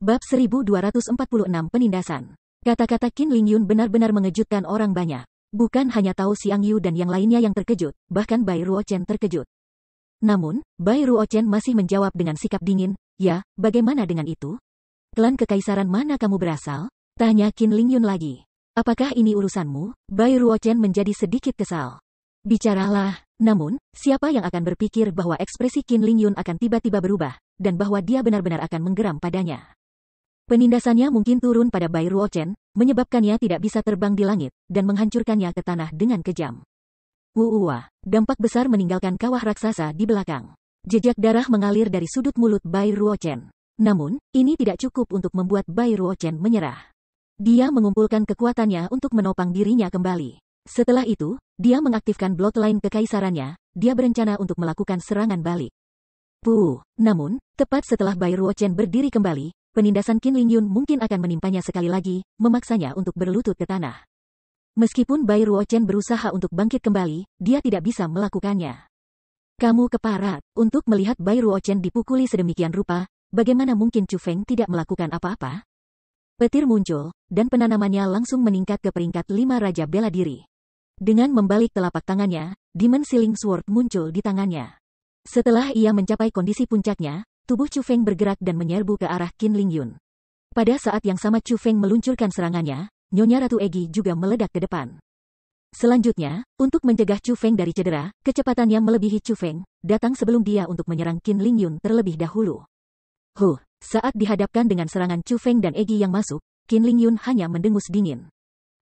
Bab 1246 Penindasan. Kata-kata Qin Lingyun benar-benar mengejutkan orang banyak. Bukan hanya Tao Xiangyu dan yang lainnya yang terkejut, bahkan Bai Ruochen terkejut. Namun, Bai Ruochen masih menjawab dengan sikap dingin, "Ya, bagaimana dengan itu? Klan kekaisaran mana kamu berasal?" Tanya Qin Lingyun lagi. "Apakah ini urusanmu?" Bai Ruochen menjadi sedikit kesal. "Bicaralah." Namun, siapa yang akan berpikir bahwa ekspresi Qin Lingyun akan tiba-tiba berubah, dan bahwa dia benar-benar akan menggeram padanya. Penindasannya mungkin turun pada Bai Ruochen, menyebabkannya tidak bisa terbang di langit, dan menghancurkannya ke tanah dengan kejam. Wuuwa, dampak besar meninggalkan kawah raksasa di belakang. Jejak darah mengalir dari sudut mulut Bai Ruochen. Namun, ini tidak cukup untuk membuat Bai Ruochen menyerah. Dia mengumpulkan kekuatannya untuk menopang dirinya kembali. Setelah itu, dia mengaktifkan bloodline kekaisarannya, dia berencana untuk melakukan serangan balik. Namun, tepat setelah Bai Ruochen berdiri kembali, penindasan Qin Lingyun mungkin akan menimpanya sekali lagi, memaksanya untuk berlutut ke tanah. Meskipun Bai Ruochen berusaha untuk bangkit kembali, dia tidak bisa melakukannya. "Kamu keparat." Untuk melihat Bai Ruochen dipukuli sedemikian rupa, bagaimana mungkin Chu Feng tidak melakukan apa-apa? Petir muncul, dan penanamannya langsung meningkat ke peringkat 5 Raja Bela Diri. Dengan membalik telapak tangannya, Demon Sealing Sword muncul di tangannya. Setelah ia mencapai kondisi puncaknya, tubuh Chu Feng bergerak dan menyerbu ke arah Qin Lingyun. Pada saat yang sama Chu Feng meluncurkan serangannya, Nyonya Ratu Egi juga meledak ke depan. Selanjutnya, untuk mencegah Chu Feng dari cedera, kecepatannya melebihi Chu Feng, datang sebelum dia untuk menyerang Qin Lingyun terlebih dahulu. Saat dihadapkan dengan serangan Chu Feng dan Egi yang masuk, Qin Lingyun hanya mendengus dingin.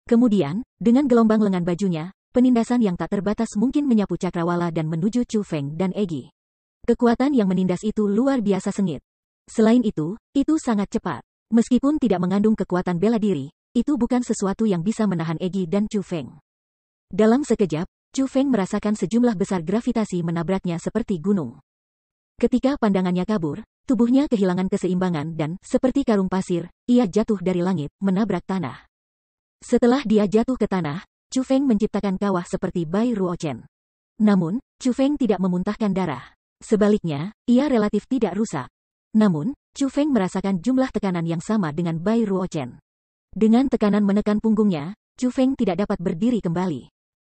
Kemudian, dengan gelombang lengan bajunya, penindasan yang tak terbatas mungkin menyapu cakrawala dan menuju Chu Feng dan Egi. Kekuatan yang menindas itu luar biasa sengit. Selain itu sangat cepat. Meskipun tidak mengandung kekuatan bela diri, itu bukan sesuatu yang bisa menahan Egi dan Chu Feng. Dalam sekejap, Chu Feng merasakan sejumlah besar gravitasi menabraknya seperti gunung. Ketika pandangannya kabur, tubuhnya kehilangan keseimbangan dan, seperti karung pasir, ia jatuh dari langit, menabrak tanah. Setelah dia jatuh ke tanah, Chu Feng menciptakan kawah seperti Bai Ruochen. Namun, Chu Feng tidak memuntahkan darah. Sebaliknya, ia relatif tidak rusak. Namun, Chu Feng merasakan jumlah tekanan yang sama dengan Bai Ruochen. Dengan tekanan menekan punggungnya, Chu Feng tidak dapat berdiri kembali.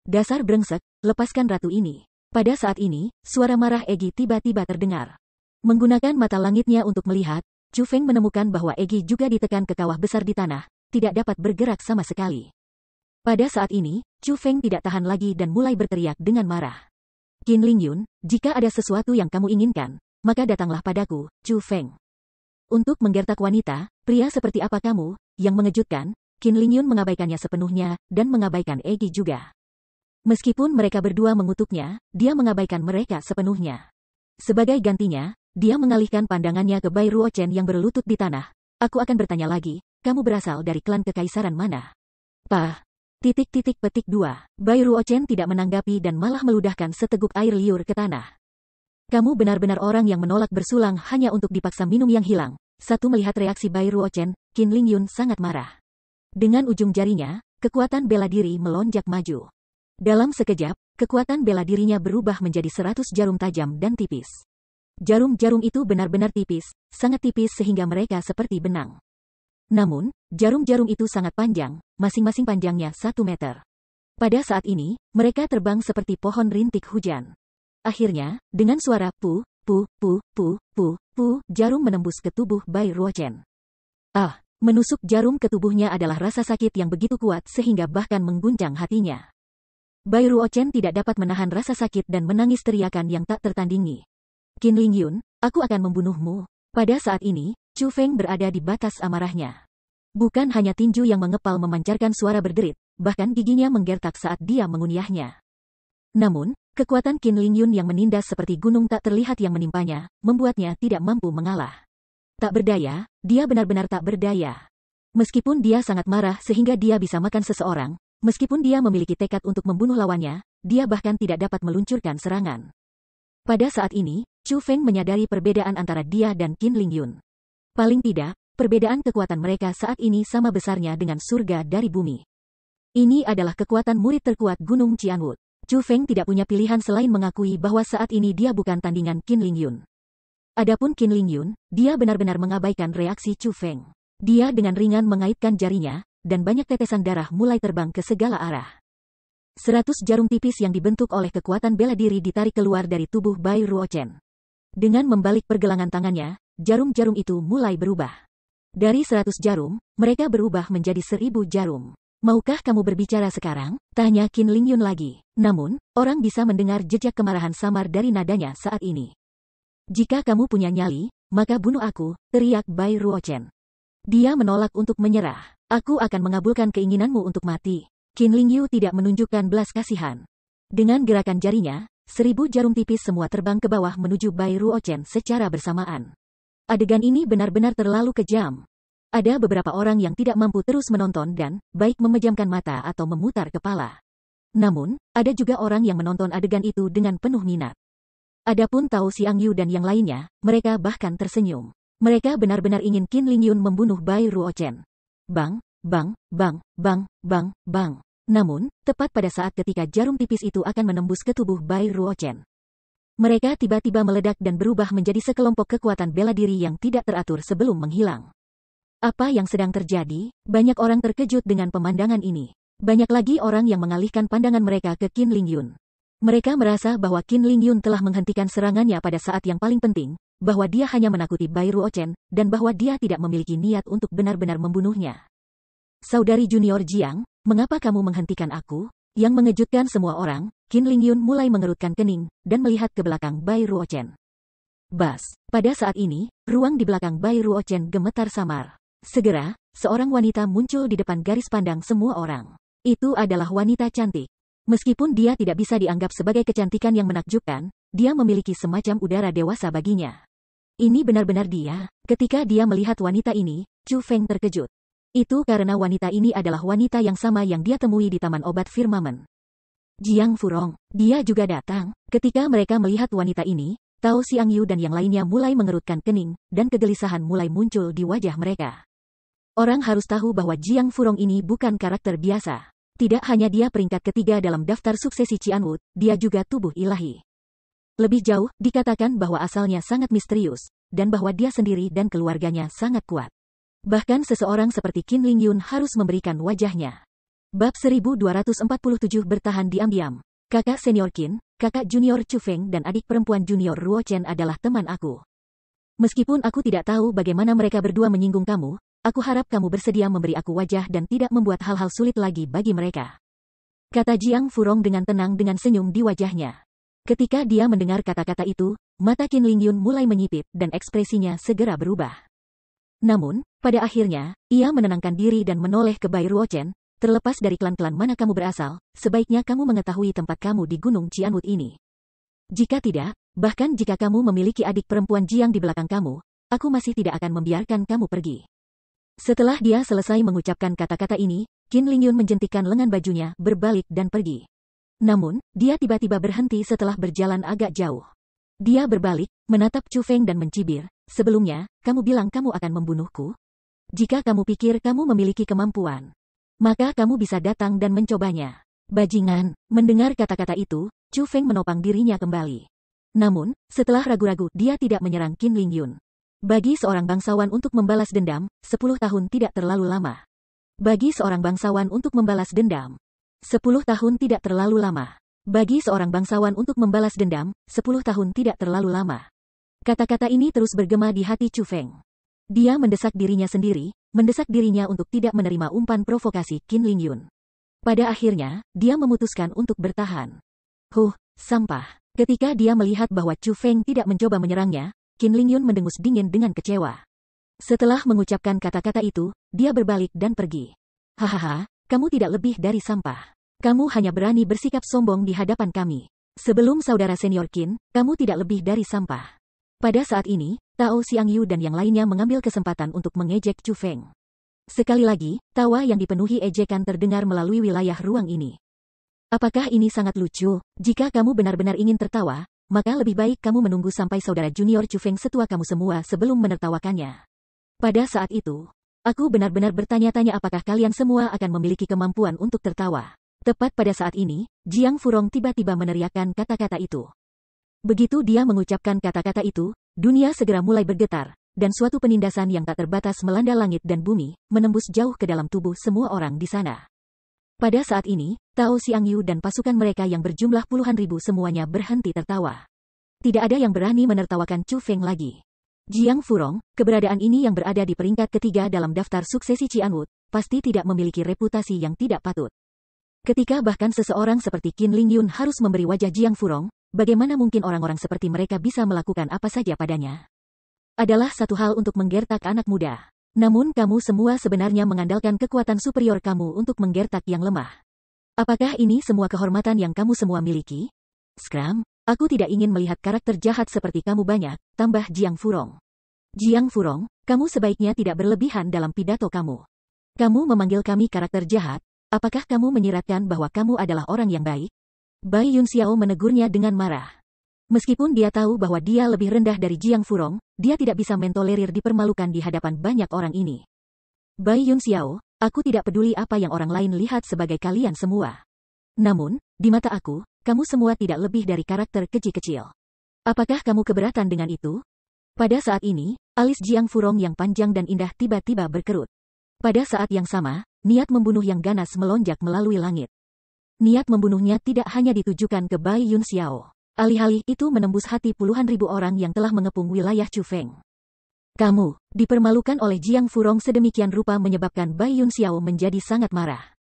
"Dasar brengsek, lepaskan ratu ini." Pada saat ini, suara marah Egi tiba-tiba terdengar. Menggunakan mata langitnya untuk melihat, Chu Feng menemukan bahwa Egi juga ditekan ke kawah besar di tanah, tidak dapat bergerak sama sekali. Pada saat ini, Chu Feng tidak tahan lagi dan mulai berteriak dengan marah. "Qin Lingyun, jika ada sesuatu yang kamu inginkan, maka datanglah padaku, Chu Feng." Untuk menggertak wanita, pria seperti apa kamu, yang mengejutkan, Qin Lingyun mengabaikannya sepenuhnya, dan mengabaikan Egi juga. Meskipun mereka berdua mengutuknya, dia mengabaikan mereka sepenuhnya. Sebagai gantinya, dia mengalihkan pandangannya ke Bai Ruochen yang berlutut di tanah. "Aku akan bertanya lagi, kamu berasal dari klan kekaisaran mana?" Petik 2. Bai Ruochen tidak menanggapi dan malah meludahkan seteguk air liur ke tanah. "Kamu benar-benar orang yang menolak bersulang hanya untuk dipaksa minum yang hilang." Satu melihat reaksi Bai Ruochen, Qin Lingyun sangat marah. Dengan ujung jarinya, kekuatan bela diri melonjak maju. Dalam sekejap, kekuatan bela dirinya berubah menjadi 100 jarum tajam dan tipis. Jarum-jarum itu benar-benar tipis, sangat tipis sehingga mereka seperti benang. Namun, jarum-jarum itu sangat panjang, masing-masing panjangnya 1 meter. Pada saat ini, mereka terbang seperti pohon rintik hujan. Akhirnya, dengan suara pu, jarum menembus ke tubuh Bai Ruochen. Menusuk jarum ke tubuhnya adalah rasa sakit yang begitu kuat sehingga bahkan mengguncang hatinya. Bai Ruochen tidak dapat menahan rasa sakit dan menangis teriakan yang tak tertandingi. "Qin Lingyun, aku akan membunuhmu." Pada saat ini, Chu Feng berada di batas amarahnya. Bukan hanya tinju yang mengepal memancarkan suara berderit, bahkan giginya menggertak saat dia mengunyahnya. Namun, kekuatan Qin Lingyun yang menindas seperti gunung tak terlihat yang menimpanya, membuatnya tidak mampu mengalah. Tak berdaya, dia benar-benar tak berdaya. Meskipun dia sangat marah sehingga dia bisa makan seseorang, meskipun dia memiliki tekad untuk membunuh lawannya, dia bahkan tidak dapat meluncurkan serangan. Pada saat ini, Chu Feng menyadari perbedaan antara dia dan Qin Lingyun. Paling tidak, perbedaan kekuatan mereka saat ini sama besarnya dengan surga dari bumi. Ini adalah kekuatan murid terkuat Gunung Qianwu. Chu Feng tidak punya pilihan selain mengakui bahwa saat ini dia bukan tandingan Qin Lingyun. Adapun Qin Lingyun, dia benar-benar mengabaikan reaksi Chu Feng. Dia dengan ringan mengaitkan jarinya, dan banyak tetesan darah mulai terbang ke segala arah. 100 jarum tipis yang dibentuk oleh kekuatan bela diri ditarik keluar dari tubuh Bai Ruochen. Dengan membalik pergelangan tangannya, jarum-jarum itu mulai berubah. Dari 100 jarum, mereka berubah menjadi 1000 jarum. Maukah kamu berbicara sekarang? Tanya Qin Lingyun lagi. Namun, orang bisa mendengar jejak kemarahan samar dari nadanya saat ini. Jika kamu punya nyali, maka bunuh aku, teriak Bai Ruochen. Dia menolak untuk menyerah. Aku akan mengabulkan keinginanmu untuk mati. Qin Lingyu tidak menunjukkan belas kasihan. Dengan gerakan jarinya, 1000 jarum tipis semua terbang ke bawah menuju Bai Ruochen secara bersamaan. Adegan ini benar-benar terlalu kejam. Ada beberapa orang yang tidak mampu terus menonton dan, baik memejamkan mata atau memutar kepala. Namun, ada juga orang yang menonton adegan itu dengan penuh minat. Adapun Tao Xiangyu dan yang lainnya, mereka bahkan tersenyum. Mereka benar-benar ingin Qin Lingyun membunuh Bai Ruochen. Bang, bang, bang, bang, bang, bang. Namun, tepat pada saat ketika jarum tipis itu akan menembus ke tubuh Bai Ruochen, mereka tiba-tiba meledak dan berubah menjadi sekelompok kekuatan bela diri yang tidak teratur sebelum menghilang. Apa yang sedang terjadi? Banyak orang terkejut dengan pemandangan ini. Banyak lagi orang yang mengalihkan pandangan mereka ke Qin Lingyun. Mereka merasa bahwa Qin Lingyun telah menghentikan serangannya pada saat yang paling penting, bahwa dia hanya menakuti Bai Ruochen, dan bahwa dia tidak memiliki niat untuk benar-benar membunuhnya. Saudari junior Jiang, mengapa kamu menghentikan aku? Yang mengejutkan semua orang, Qin Lingyun mulai mengerutkan kening, dan melihat ke belakang Bai Ruochen. Bas, pada saat ini, ruang di belakang Bai Ruochen gemetar samar. Segera, seorang wanita muncul di depan garis pandang semua orang. Itu adalah wanita cantik. Meskipun dia tidak bisa dianggap sebagai kecantikan yang menakjubkan, dia memiliki semacam udara dewasa baginya. Ini benar-benar dia. Ketika dia melihat wanita ini, Chu Feng terkejut. Itu karena wanita ini adalah wanita yang sama yang dia temui di Taman Obat Firmamen. Jiang Furong, dia juga datang. Ketika mereka melihat wanita ini, Tao Xiangyu dan yang lainnya mulai mengerutkan kening, dan kegelisahan mulai muncul di wajah mereka. Orang harus tahu bahwa Jiang Furong ini bukan karakter biasa. Tidak hanya dia peringkat ketiga dalam daftar suksesi Qianwu, dia juga tubuh ilahi. Lebih jauh, dikatakan bahwa asalnya sangat misterius, dan bahwa dia sendiri dan keluarganya sangat kuat. Bahkan seseorang seperti Qin Lingyun harus memberikan wajahnya. Bab 1247 bertahan diam-diam. Kakak senior Qin, kakak junior Chu Feng dan adik perempuan junior Ruochen adalah teman aku. Meskipun aku tidak tahu bagaimana mereka berdua menyinggung kamu, aku harap kamu bersedia memberi aku wajah dan tidak membuat hal-hal sulit lagi bagi mereka. Kata Jiang Furong dengan tenang dengan senyum di wajahnya. Ketika dia mendengar kata-kata itu, mata Qin Lingyun mulai menyipit dan ekspresinya segera berubah. Namun, pada akhirnya, ia menenangkan diri dan menoleh ke Bai Ruochen. Terlepas dari klan-klan mana kamu berasal, sebaiknya kamu mengetahui tempat kamu di Gunung Qianwu ini. Jika tidak, bahkan jika kamu memiliki adik perempuan Jiang di belakang kamu, aku masih tidak akan membiarkan kamu pergi. Setelah dia selesai mengucapkan kata-kata ini, Qin Lingyun menjentikkan lengan bajunya, berbalik dan pergi. Namun, dia tiba-tiba berhenti setelah berjalan agak jauh. Dia berbalik, menatap Chu Feng dan mencibir, sebelumnya, kamu bilang kamu akan membunuhku? Jika kamu pikir kamu memiliki kemampuan, maka kamu bisa datang dan mencobanya. Bajingan, mendengar kata-kata itu, Chu Feng menopang dirinya kembali. Namun, setelah ragu-ragu, dia tidak menyerang Qin Lingyun. Bagi seorang bangsawan untuk membalas dendam, 10 tahun tidak terlalu lama. Bagi seorang bangsawan untuk membalas dendam, 10 tahun tidak terlalu lama. Bagi seorang bangsawan untuk membalas dendam, 10 tahun tidak terlalu lama. Kata-kata ini terus bergema di hati Chu Feng. Dia mendesak dirinya sendiri, mendesak dirinya untuk tidak menerima umpan provokasi Qin Lingyun. Pada akhirnya, dia memutuskan untuk bertahan. Sampah. Ketika dia melihat bahwa Chu Feng tidak mencoba menyerangnya, Qin Lingyun mendengus dingin dengan kecewa. Setelah mengucapkan kata-kata itu, dia berbalik dan pergi. Hahaha, kamu tidak lebih dari sampah. Kamu hanya berani bersikap sombong di hadapan kami. Sebelum saudara senior Qin, kamu tidak lebih dari sampah. Pada saat ini, Tao Xiangyu dan yang lainnya mengambil kesempatan untuk mengejek Chu Feng. Sekali lagi, tawa yang dipenuhi ejekan terdengar melalui wilayah ruang ini. Apakah ini sangat lucu? Jika kamu benar-benar ingin tertawa, maka lebih baik kamu menunggu sampai saudara junior Chu Feng setua kamu semua sebelum menertawakannya. Pada saat itu, aku benar-benar bertanya-tanya apakah kalian semua akan memiliki kemampuan untuk tertawa. Tepat pada saat ini, Jiang Furong tiba-tiba meneriakkan kata-kata itu. Begitu dia mengucapkan kata-kata itu, dunia segera mulai bergetar, dan suatu penindasan yang tak terbatas melanda langit dan bumi, menembus jauh ke dalam tubuh semua orang di sana. Pada saat ini, Tao Xiangyu dan pasukan mereka yang berjumlah puluhan ribu semuanya berhenti tertawa. Tidak ada yang berani menertawakan Chu Feng lagi. Jiang Furong, keberadaan ini yang berada di peringkat ketiga dalam daftar suksesi Qianwu, pasti tidak memiliki reputasi yang tidak patut. Ketika bahkan seseorang seperti Qin Lingyun harus memberi wajah Jiang Furong, bagaimana mungkin orang-orang seperti mereka bisa melakukan apa saja padanya? Adalah satu hal untuk menggertak anak muda. Namun kamu semua sebenarnya mengandalkan kekuatan superior kamu untuk menggertak yang lemah. Apakah ini semua kehormatan yang kamu semua miliki? Skram, aku tidak ingin melihat karakter jahat seperti kamu banyak, tambah Jiang Furong. Jiang Furong, kamu sebaiknya tidak berlebihan dalam pidato kamu. Kamu memanggil kami karakter jahat, apakah kamu menyiratkan bahwa kamu adalah orang yang baik? Bai Yunxiao menegurnya dengan marah. Meskipun dia tahu bahwa dia lebih rendah dari Jiang Furong, dia tidak bisa mentolerir dipermalukan di hadapan banyak orang ini. Bai Yunxiao, aku tidak peduli apa yang orang lain lihat sebagai kalian semua. Namun, di mata aku, kamu semua tidak lebih dari karakter keji kecil. Apakah kamu keberatan dengan itu? Pada saat ini, alis Jiang Furong yang panjang dan indah tiba-tiba berkerut. Pada saat yang sama, niat membunuh yang ganas melonjak melalui langit. Niat membunuhnya tidak hanya ditujukan ke Bai Yunxiao. Alih-alih itu menembus hati puluhan ribu orang yang telah mengepung wilayah Chu Feng. Kamu, dipermalukan oleh Jiang Furong sedemikian rupa menyebabkan Bai Yunxiao menjadi sangat marah.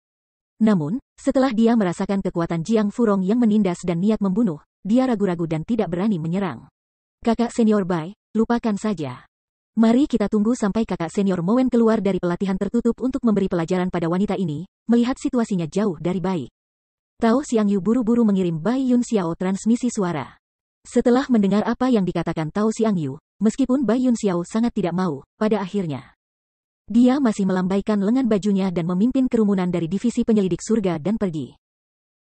Namun, setelah dia merasakan kekuatan Jiang Furong yang menindas dan niat membunuh, dia ragu-ragu dan tidak berani menyerang. Kakak senior Bai, lupakan saja. Mari kita tunggu sampai kakak senior Mowen keluar dari pelatihan tertutup untuk memberi pelajaran pada wanita ini, melihat situasinya jauh dari baik. Tao Xiangyu buru-buru mengirim Bai Yunxiao transmisi suara. Setelah mendengar apa yang dikatakan Tao Xiangyu, meskipun Bai Yunxiao sangat tidak mau, pada akhirnya dia masih melambaikan lengan bajunya dan memimpin kerumunan dari divisi penyelidik surga dan pergi.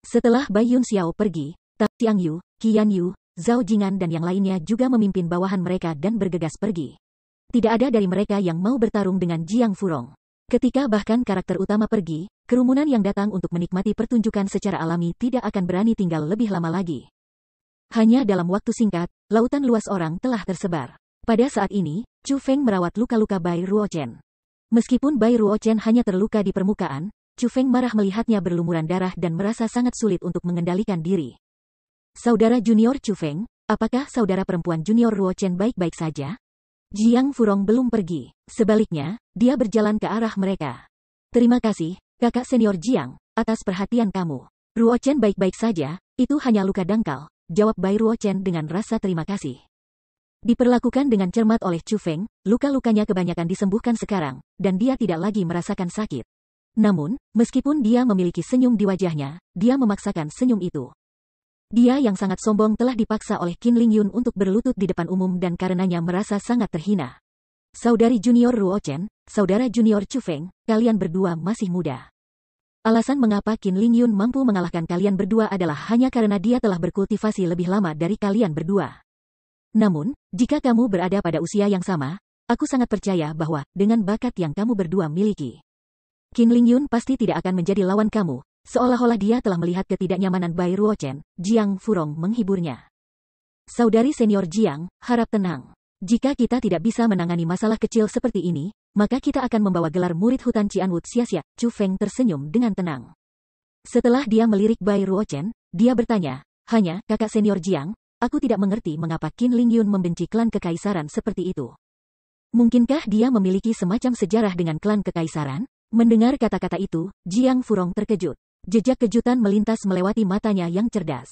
Setelah Bai Yunxiao pergi, Tao Xiangyu, Qian Yu, Zhao Jingan dan yang lainnya juga memimpin bawahan mereka dan bergegas pergi. Tidak ada dari mereka yang mau bertarung dengan Jiang Furong. Ketika bahkan karakter utama pergi, kerumunan yang datang untuk menikmati pertunjukan secara alami tidak akan berani tinggal lebih lama lagi. Hanya dalam waktu singkat, lautan luas orang telah tersebar. Pada saat ini, Chu Feng merawat luka-luka Bai Ruochen. Meskipun Bai Ruochen hanya terluka di permukaan, Chu Feng marah melihatnya berlumuran darah dan merasa sangat sulit untuk mengendalikan diri. Saudara junior Chu Feng, apakah saudara perempuan junior Ruochen baik-baik saja? Jiang Furong belum pergi. Sebaliknya, dia berjalan ke arah mereka. Terima kasih, kakak senior Jiang, atas perhatian kamu. Ruochen baik-baik saja, itu hanya luka dangkal, jawab Bai Ruochen dengan rasa terima kasih. Diperlakukan dengan cermat oleh Chu Feng, luka-lukanya kebanyakan disembuhkan sekarang, dan dia tidak lagi merasakan sakit. Namun, meskipun dia memiliki senyum di wajahnya, dia memaksakan senyum itu. Dia yang sangat sombong telah dipaksa oleh Qin Lingyun untuk berlutut di depan umum dan karenanya merasa sangat terhina. Saudari junior Ruochen, saudara junior Chu Feng, kalian berdua masih muda. Alasan mengapa Qin Lingyun mampu mengalahkan kalian berdua adalah hanya karena dia telah berkultivasi lebih lama dari kalian berdua. Namun, jika kamu berada pada usia yang sama, aku sangat percaya bahwa, dengan bakat yang kamu berdua miliki, Qin Lingyun pasti tidak akan menjadi lawan kamu. Seolah-olah dia telah melihat ketidaknyamanan Bai Ruochen, Jiang Furong menghiburnya. Saudari senior Jiang, harap tenang. Jika kita tidak bisa menangani masalah kecil seperti ini, maka kita akan membawa gelar murid hutan Qianwu sia-sia. Chu Feng tersenyum dengan tenang. Setelah dia melirik Bai Ruochen, dia bertanya, hanya, kakak senior Jiang, aku tidak mengerti mengapa Qin Lingyun membenci klan kekaisaran seperti itu. Mungkinkah dia memiliki semacam sejarah dengan klan kekaisaran? Mendengar kata-kata itu, Jiang Furong terkejut. Jejak kejutan melintas melewati matanya yang cerdas.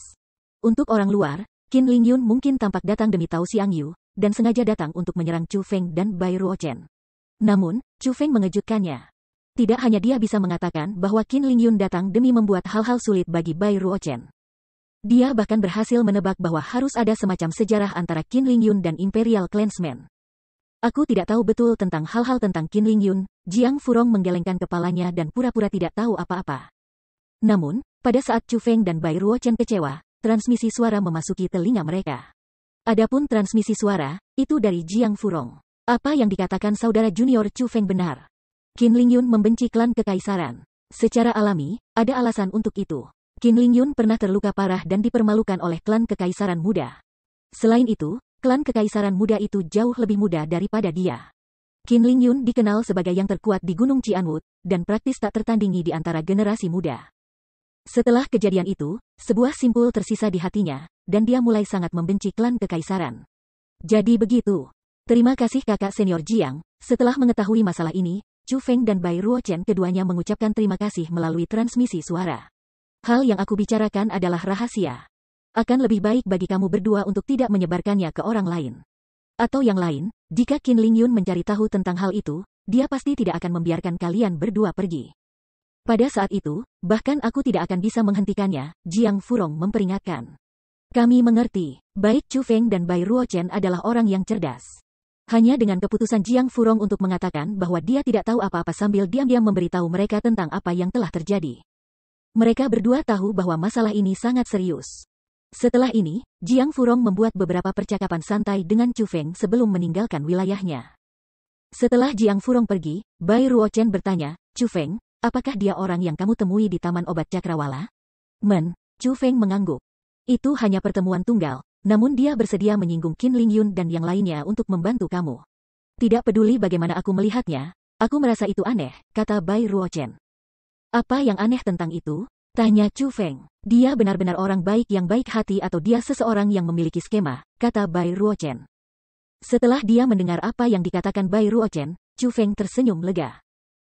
Untuk orang luar, Qin Lingyun mungkin tampak datang demi Tao Xiangyu, dan sengaja datang untuk menyerang Chu Feng dan Bai Ruochen. Namun, Chu Feng mengejutkannya. Tidak hanya dia bisa mengatakan bahwa Qin Lingyun datang demi membuat hal-hal sulit bagi Bai Ruochen. Dia bahkan berhasil menebak bahwa harus ada semacam sejarah antara Qin Lingyun dan Imperial Clansmen. Aku tidak tahu betul tentang hal-hal tentang Qin Lingyun. Jiang Furong menggelengkan kepalanya dan pura-pura tidak tahu apa-apa. Namun, pada saat Chu Feng dan Bai Ruochen kecewa, transmisi suara memasuki telinga mereka. Adapun transmisi suara, itu dari Jiang Furong. Apa yang dikatakan saudara junior Chu Feng benar. Qin Lingyun membenci klan kekaisaran. Secara alami, ada alasan untuk itu. Qin Lingyun pernah terluka parah dan dipermalukan oleh klan kekaisaran muda. Selain itu, klan kekaisaran muda itu jauh lebih muda daripada dia. Qin Lingyun dikenal sebagai yang terkuat di Gunung Qianwood, dan praktis tak tertandingi di antara generasi muda. Setelah kejadian itu, sebuah simpul tersisa di hatinya, dan dia mulai sangat membenci klan kekaisaran. Jadi begitu. Terima kasih kakak senior Jiang. Setelah mengetahui masalah ini, Chu Feng dan Bai Ruochen keduanya mengucapkan terima kasih melalui transmisi suara. Hal yang aku bicarakan adalah rahasia. Akan lebih baik bagi kamu berdua untuk tidak menyebarkannya ke orang lain. Atau yang lain, jika Qin Lingyun mencari tahu tentang hal itu, dia pasti tidak akan membiarkan kalian berdua pergi. Pada saat itu, bahkan aku tidak akan bisa menghentikannya, Jiang Furong memperingatkan. Kami mengerti, baik Chu Feng dan Bai Ruochen adalah orang yang cerdas. Hanya dengan keputusan Jiang Furong untuk mengatakan bahwa dia tidak tahu apa-apa sambil diam-diam memberitahu mereka tentang apa yang telah terjadi. Mereka berdua tahu bahwa masalah ini sangat serius. Setelah ini, Jiang Furong membuat beberapa percakapan santai dengan Chu Feng sebelum meninggalkan wilayahnya. Setelah Jiang Furong pergi, Bai Ruochen bertanya, Chu Feng, apakah dia orang yang kamu temui di Taman Obat Cakrawala? Chu Feng mengangguk. Itu hanya pertemuan tunggal, namun dia bersedia menyinggung Qin Lingyun dan yang lainnya untuk membantu kamu. Tidak peduli bagaimana aku melihatnya, aku merasa itu aneh, kata Bai Ruochen. Apa yang aneh tentang itu? Tanya Chu Feng. Dia benar-benar orang baik yang baik hati atau dia seseorang yang memiliki skema, kata Bai Ruochen. Setelah dia mendengar apa yang dikatakan Bai Ruochen, Chu Feng tersenyum lega.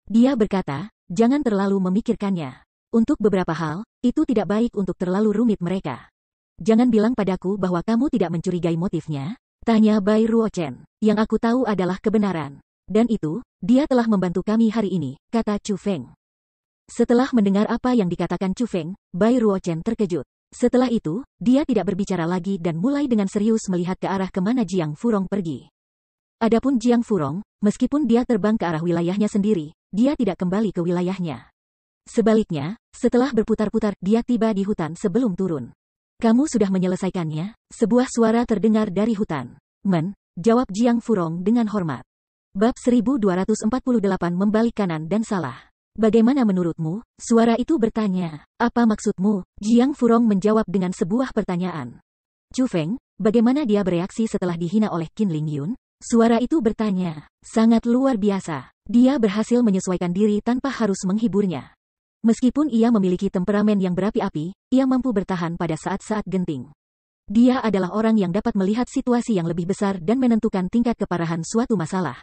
Dia berkata, jangan terlalu memikirkannya. Untuk beberapa hal, itu tidak baik untuk terlalu rumit mereka. Jangan bilang padaku bahwa kamu tidak mencurigai motifnya, tanya Bai Ruochen. Yang aku tahu adalah kebenaran. Dan itu, dia telah membantu kami hari ini, kata Chu Feng. Setelah mendengar apa yang dikatakan Chu Feng, Bai Ruochen terkejut. Setelah itu, dia tidak berbicara lagi dan mulai dengan serius melihat ke arah kemana Jiang Furong pergi. Adapun Jiang Furong, meskipun dia terbang ke arah wilayahnya sendiri, dia tidak kembali ke wilayahnya. Sebaliknya, setelah berputar-putar, dia tiba di hutan sebelum turun. Kamu sudah menyelesaikannya? Sebuah suara terdengar dari hutan. Jawab Jiang Furong dengan hormat. Bab 1248 membalik kanan dan salah. Bagaimana menurutmu? Suara itu bertanya. Apa maksudmu? Jiang Furong menjawab dengan sebuah pertanyaan. Chu Feng, bagaimana dia bereaksi setelah dihina oleh Qin Lingyun? Suara itu bertanya. Sangat luar biasa. Dia berhasil menyesuaikan diri tanpa harus menghiburnya. Meskipun ia memiliki temperamen yang berapi-api, ia mampu bertahan pada saat-saat genting. Dia adalah orang yang dapat melihat situasi yang lebih besar dan menentukan tingkat keparahan suatu masalah.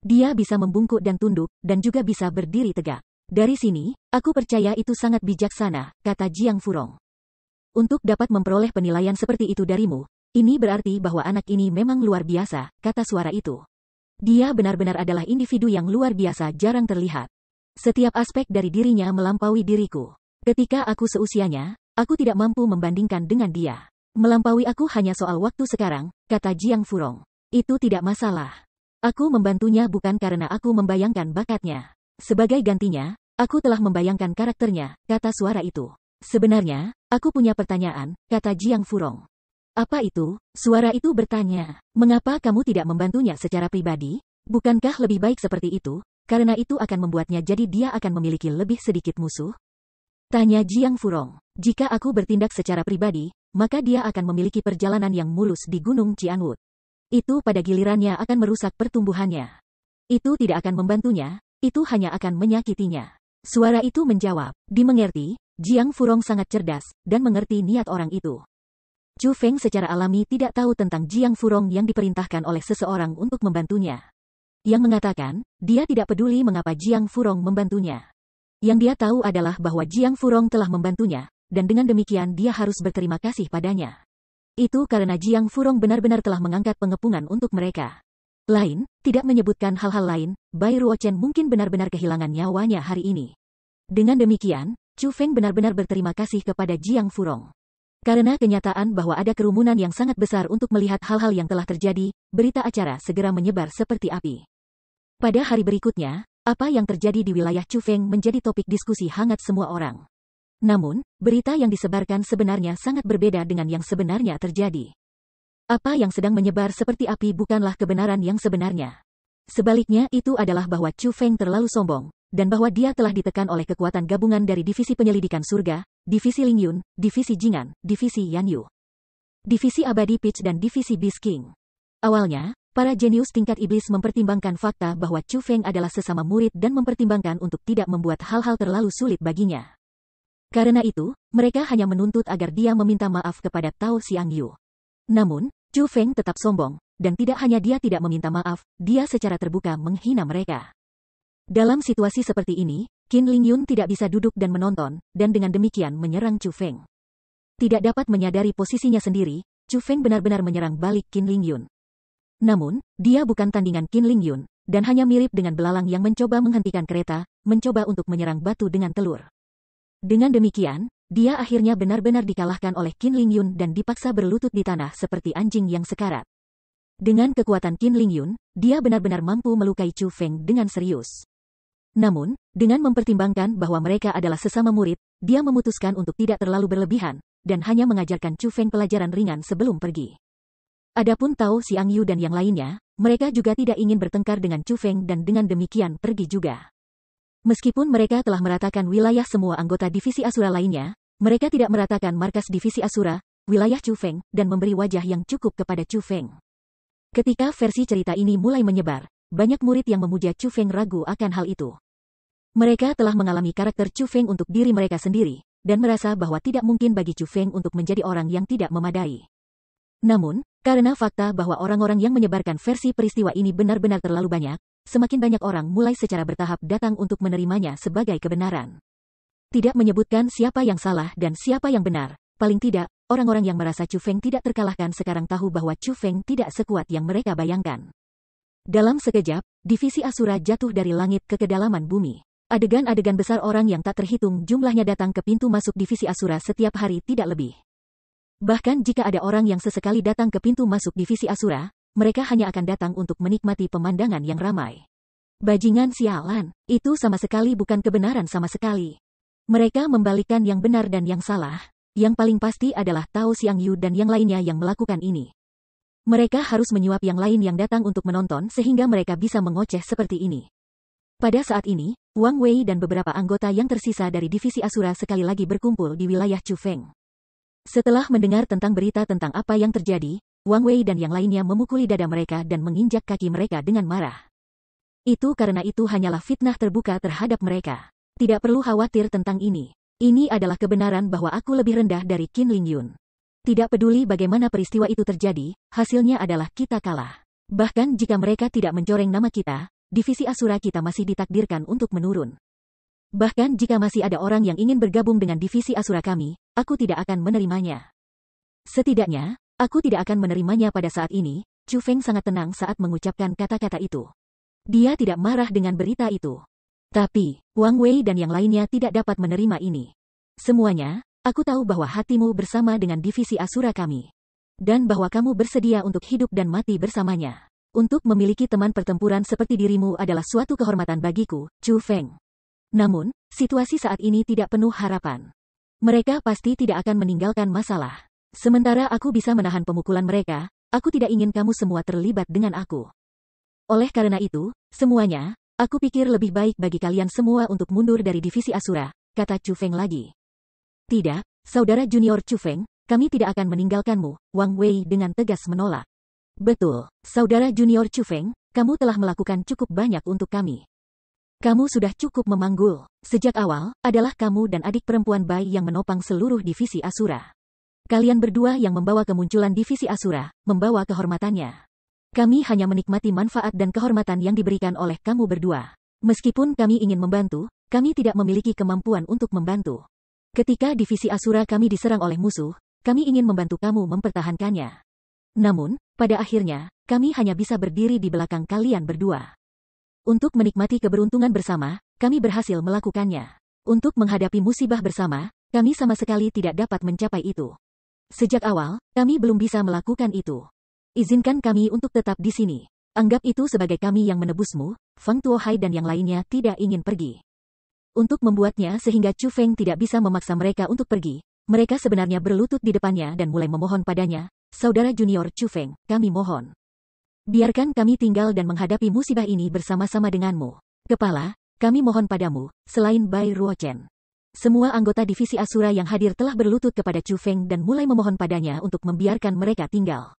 Dia bisa membungkuk dan tunduk, dan juga bisa berdiri tegak. Dari sini, aku percaya itu sangat bijaksana, kata Jiang Furong. Untuk dapat memperoleh penilaian seperti itu darimu, ini berarti bahwa anak ini memang luar biasa, kata suara itu. Dia benar-benar adalah individu yang luar biasa jarang terlihat. Setiap aspek dari dirinya melampaui diriku. Ketika aku seusianya, aku tidak mampu membandingkan dengan dia. Melampaui aku hanya soal waktu sekarang, kata Jiang Furong. Itu tidak masalah. Aku membantunya bukan karena aku membayangkan bakatnya. Sebagai gantinya, aku telah membayangkan karakternya, kata suara itu. Sebenarnya, aku punya pertanyaan, kata Jiang Furong. Apa itu? Suara itu bertanya. Mengapa kamu tidak membantunya secara pribadi? Bukankah lebih baik seperti itu? Karena itu akan membuatnya jadi dia akan memiliki lebih sedikit musuh? Tanya Jiang Furong. Jika aku bertindak secara pribadi, maka dia akan memiliki perjalanan yang mulus di Gunung Qianwood. Itu pada gilirannya akan merusak pertumbuhannya. Itu tidak akan membantunya, itu hanya akan menyakitinya. Suara itu menjawab. Dimengerti, Jiang Furong sangat cerdas, dan mengerti niat orang itu. Chu Feng secara alami tidak tahu tentang Jiang Furong yang diperintahkan oleh seseorang untuk membantunya. Yang mengatakan, dia tidak peduli mengapa Jiang Furong membantunya. Yang dia tahu adalah bahwa Jiang Furong telah membantunya, dan dengan demikian dia harus berterima kasih padanya. Itu karena Jiang Furong benar-benar telah mengangkat pengepungan untuk mereka. Tidak menyebutkan hal-hal lain, Bai Ruochen mungkin benar-benar kehilangan nyawanya hari ini. Dengan demikian, Chu Feng benar-benar berterima kasih kepada Jiang Furong. Karena kenyataan bahwa ada kerumunan yang sangat besar untuk melihat hal-hal yang telah terjadi, berita acara segera menyebar seperti api. Pada hari berikutnya, apa yang terjadi di wilayah Chu Feng menjadi topik diskusi hangat semua orang. Namun, berita yang disebarkan sebenarnya sangat berbeda dengan yang sebenarnya terjadi. Apa yang sedang menyebar seperti api bukanlah kebenaran yang sebenarnya. Sebaliknya itu adalah bahwa Chu Feng terlalu sombong, dan bahwa dia telah ditekan oleh kekuatan gabungan dari Divisi Penyelidikan Surga, Divisi Lingyun, Divisi Jingan, Divisi Yanyu. Divisi Abadi Peach dan Divisi Beast King. Awalnya, para jenius tingkat iblis mempertimbangkan fakta bahwa Chu Feng adalah sesama murid dan mempertimbangkan untuk tidak membuat hal-hal terlalu sulit baginya. Karena itu, mereka hanya menuntut agar dia meminta maaf kepada Tao Xiangyu. Namun, Chu Feng tetap sombong, dan tidak hanya dia tidak meminta maaf, dia secara terbuka menghina mereka. Dalam situasi seperti ini, Qin Lingyun tidak bisa duduk dan menonton, dan dengan demikian menyerang Chu Feng. Tidak dapat menyadari posisinya sendiri, Chu Feng benar-benar menyerang balik Qin Lingyun. Namun, dia bukan tandingan Qin Lingyun, dan hanya mirip dengan belalang yang mencoba menghentikan kereta, mencoba untuk menyerang batu dengan telur. Dengan demikian, dia akhirnya benar-benar dikalahkan oleh Qin Lingyun dan dipaksa berlutut di tanah seperti anjing yang sekarat. Dengan kekuatan Qin Lingyun, dia benar-benar mampu melukai Chu Feng dengan serius. Namun, dengan mempertimbangkan bahwa mereka adalah sesama murid, dia memutuskan untuk tidak terlalu berlebihan, dan hanya mengajarkan Chu Feng pelajaran ringan sebelum pergi. Adapun Tao Xiangyu dan yang lainnya, mereka juga tidak ingin bertengkar dengan Chu Feng dan dengan demikian pergi juga. Meskipun mereka telah meratakan wilayah semua anggota divisi Asura lainnya, mereka tidak meratakan markas divisi Asura, wilayah Chu Feng, dan memberi wajah yang cukup kepada Chu Feng. Ketika versi cerita ini mulai menyebar, banyak murid yang memuja Chu Feng ragu akan hal itu. Mereka telah mengalami karakter Chu Feng untuk diri mereka sendiri, dan merasa bahwa tidak mungkin bagi Chu Feng untuk menjadi orang yang tidak memadai. Namun, karena fakta bahwa orang-orang yang menyebarkan versi peristiwa ini benar-benar terlalu banyak, semakin banyak orang mulai secara bertahap datang untuk menerimanya sebagai kebenaran. Tidak menyebutkan siapa yang salah dan siapa yang benar, paling tidak, orang-orang yang merasa Chu Feng tidak terkalahkan sekarang tahu bahwa Chu Feng tidak sekuat yang mereka bayangkan. Dalam sekejap, divisi Asura jatuh dari langit ke kedalaman bumi. Adegan-adegan besar orang yang tak terhitung jumlahnya datang ke pintu masuk divisi Asura setiap hari tidak lebih. Bahkan jika ada orang yang sesekali datang ke pintu masuk divisi Asura, mereka hanya akan datang untuk menikmati pemandangan yang ramai. Bajingan sialan, itu sama sekali bukan kebenaran sama sekali. Mereka membalikkan yang benar dan yang salah. Yang paling pasti adalah Tao Xiangyu dan yang lainnya yang melakukan ini. Mereka harus menyuap yang lain yang datang untuk menonton sehingga mereka bisa mengoceh seperti ini. Pada saat ini, Wang Wei dan beberapa anggota yang tersisa dari divisi Asura sekali lagi berkumpul di wilayah Chu Feng. Setelah mendengar tentang berita tentang apa yang terjadi, Wang Wei dan yang lainnya memukuli dada mereka dan menginjak kaki mereka dengan marah. Itu karena itu hanyalah fitnah terbuka terhadap mereka. Tidak perlu khawatir tentang ini. Ini adalah kebenaran bahwa aku lebih rendah dari Qin Lingyun. Tidak peduli bagaimana peristiwa itu terjadi, hasilnya adalah kita kalah. Bahkan jika mereka tidak mencoreng nama kita, divisi Asura kita masih ditakdirkan untuk menurun. Bahkan jika masih ada orang yang ingin bergabung dengan divisi Asura kami, aku tidak akan menerimanya. Setidaknya, aku tidak akan menerimanya pada saat ini. Chu Feng sangat tenang saat mengucapkan kata-kata itu. Dia tidak marah dengan berita itu. Tapi, Wang Wei dan yang lainnya tidak dapat menerima ini. Semuanya, aku tahu bahwa hatimu bersama dengan divisi Asura kami. Dan bahwa kamu bersedia untuk hidup dan mati bersamanya. Untuk memiliki teman pertempuran seperti dirimu adalah suatu kehormatan bagiku, Chu Feng. Namun, situasi saat ini tidak penuh harapan. Mereka pasti tidak akan meninggalkan masalah. Sementara aku bisa menahan pemukulan mereka, aku tidak ingin kamu semua terlibat dengan aku. Oleh karena itu, semuanya, aku pikir lebih baik bagi kalian semua untuk mundur dari divisi Asura, kata Chu Feng lagi. Tidak, saudara junior Chu Feng, kami tidak akan meninggalkanmu, Wang Wei dengan tegas menolak. Betul, saudara junior Chu Feng, kamu telah melakukan cukup banyak untuk kami. Kamu sudah cukup memanggul. Sejak awal, adalah kamu dan adik perempuan Bai yang menopang seluruh divisi Asura. Kalian berdua yang membawa kemunculan divisi Asura, membawa kehormatannya. Kami hanya menikmati manfaat dan kehormatan yang diberikan oleh kamu berdua. Meskipun kami ingin membantu, kami tidak memiliki kemampuan untuk membantu. Ketika divisi Asura kami diserang oleh musuh, kami ingin membantu kamu mempertahankannya. Namun, pada akhirnya, kami hanya bisa berdiri di belakang kalian berdua. Untuk menikmati keberuntungan bersama, kami berhasil melakukannya. Untuk menghadapi musibah bersama, kami sama sekali tidak dapat mencapai itu. Sejak awal, kami belum bisa melakukan itu. Izinkan kami untuk tetap di sini. Anggap itu sebagai kami yang menebusmu, Fang Tuohai dan yang lainnya tidak ingin pergi. Untuk membuatnya sehingga Chu Feng tidak bisa memaksa mereka untuk pergi, mereka sebenarnya berlutut di depannya dan mulai memohon padanya, saudara junior Chu Feng, kami mohon. Biarkan kami tinggal dan menghadapi musibah ini bersama-sama denganmu. Kepala, kami mohon padamu, selain Bai Ruochen. Semua anggota divisi Asura yang hadir telah berlutut kepada Chu Feng dan mulai memohon padanya untuk membiarkan mereka tinggal.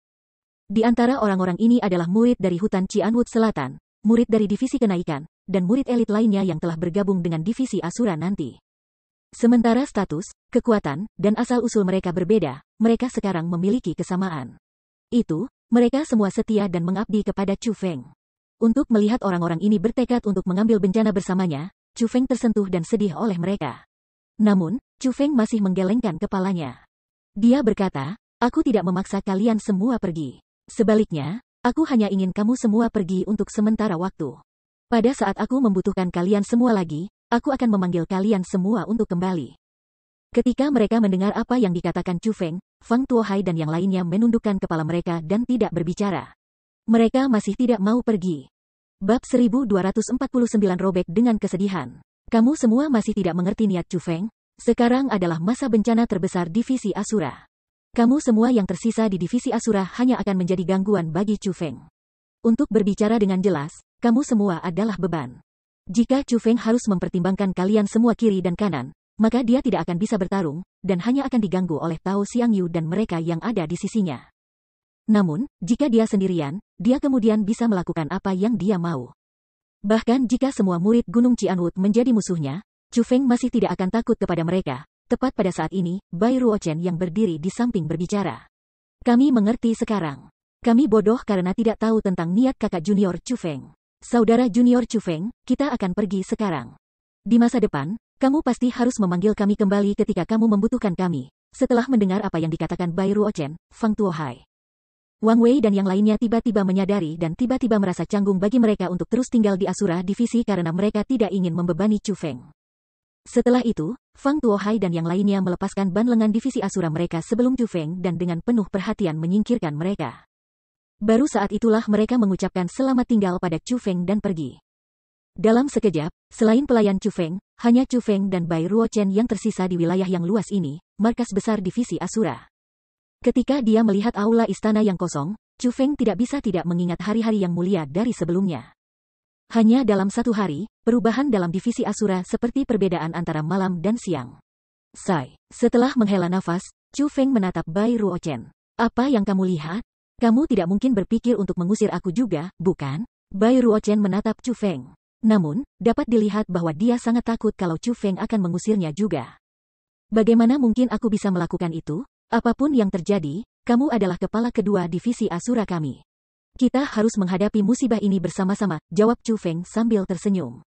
Di antara orang-orang ini adalah murid dari hutan Cianwood Selatan, murid dari divisi kenaikan, dan murid elit lainnya yang telah bergabung dengan divisi Asura nanti. Sementara status, kekuatan, dan asal-usul mereka berbeda, mereka sekarang memiliki kesamaan. Itu, mereka semua setia dan mengabdi kepada Chu Feng. Untuk melihat orang-orang ini bertekad untuk mengambil bencana bersamanya, Chu Feng tersentuh dan sedih oleh mereka. Namun, Chu Feng masih menggelengkan kepalanya. Dia berkata, aku tidak memaksa kalian semua pergi. Sebaliknya, aku hanya ingin kamu semua pergi untuk sementara waktu. Pada saat aku membutuhkan kalian semua lagi, aku akan memanggil kalian semua untuk kembali. Ketika mereka mendengar apa yang dikatakan Chu Feng, Fang Tuohai dan yang lainnya menundukkan kepala mereka dan tidak berbicara. Mereka masih tidak mau pergi. Bab 1249 robek dengan kesedihan. Kamu semua masih tidak mengerti niat Chu Feng. Sekarang adalah masa bencana terbesar divisi Asura. Kamu semua yang tersisa di divisi Asura hanya akan menjadi gangguan bagi Chu Feng. Untuk berbicara dengan jelas, kamu semua adalah beban. Jika Chu Feng harus mempertimbangkan kalian semua kiri dan kanan, maka dia tidak akan bisa bertarung, dan hanya akan diganggu oleh Tao Xiangyu dan mereka yang ada di sisinya. Namun, jika dia sendirian, dia kemudian bisa melakukan apa yang dia mau. Bahkan jika semua murid Gunung Cianwood menjadi musuhnya, Chu Feng masih tidak akan takut kepada mereka. Tepat pada saat ini, Bai Ruochen yang berdiri di samping berbicara. Kami mengerti sekarang. Kami bodoh karena tidak tahu tentang niat kakak junior Chu Feng. Saudara junior Chu Feng, kita akan pergi sekarang. Di masa depan, kamu pasti harus memanggil kami kembali ketika kamu membutuhkan kami. Setelah mendengar apa yang dikatakan Bai Ruochen, Fang Tuohai, Wang Wei dan yang lainnya tiba-tiba menyadari dan tiba-tiba merasa canggung bagi mereka untuk terus tinggal di Asura divisi karena mereka tidak ingin membebani Chu Feng. Setelah itu, Fang Tuohai dan yang lainnya melepaskan ban lengan divisi Asura mereka sebelum Chu Feng dan dengan penuh perhatian menyingkirkan mereka. Baru saat itulah mereka mengucapkan selamat tinggal pada Chu Feng dan pergi. Dalam sekejap, selain pelayan Chu Feng, hanya Chu Feng dan Bai Ruochen yang tersisa di wilayah yang luas ini, markas besar divisi Asura. Ketika dia melihat aula istana yang kosong, Chu Feng tidak bisa tidak mengingat hari-hari yang mulia dari sebelumnya. Hanya dalam satu hari, perubahan dalam divisi Asura seperti perbedaan antara malam dan siang. Setelah menghela nafas, Chu Feng menatap Bai Ruochen. Apa yang kamu lihat? Kamu tidak mungkin berpikir untuk mengusir aku juga, bukan? Bai Ruochen menatap Chu Feng. Namun, dapat dilihat bahwa dia sangat takut kalau Chu Feng akan mengusirnya juga. Bagaimana mungkin aku bisa melakukan itu? Apapun yang terjadi, kamu adalah kepala kedua divisi Asura kami. Kita harus menghadapi musibah ini bersama-sama, jawab Chu Feng sambil tersenyum.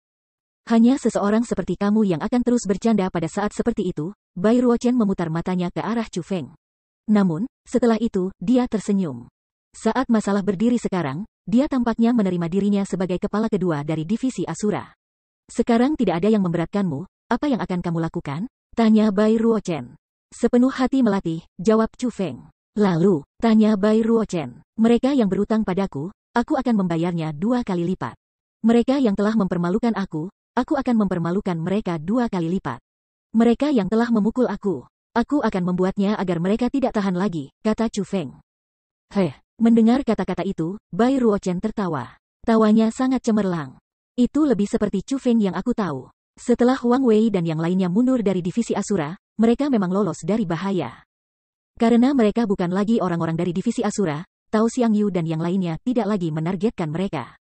Hanya seseorang seperti kamu yang akan terus bercanda pada saat seperti itu, Bai Ruochen memutar matanya ke arah Chu Feng. Namun, setelah itu, dia tersenyum. Saat masalah berdiri sekarang, dia tampaknya menerima dirinya sebagai kepala kedua dari divisi Asura. Sekarang tidak ada yang memberatkanmu, apa yang akan kamu lakukan? Tanya Bai Ruochen. Sepenuh hati melatih, jawab Chu Feng. Lalu, tanya Bai Ruochen. Mereka yang berutang padaku, aku akan membayarnya 2 kali lipat. Mereka yang telah mempermalukan aku akan mempermalukan mereka 2 kali lipat. Mereka yang telah memukul aku akan membuatnya agar mereka tidak tahan lagi, kata Chu Feng. Mendengar kata-kata itu, Bai Ruochen tertawa. Tawanya sangat cemerlang. Itu lebih seperti Chu Feng yang aku tahu. Setelah Wang Wei dan yang lainnya mundur dari divisi Asura, mereka memang lolos dari bahaya. Karena mereka bukan lagi orang-orang dari divisi Asura, Tao Xiangyu dan yang lainnya tidak lagi menargetkan mereka.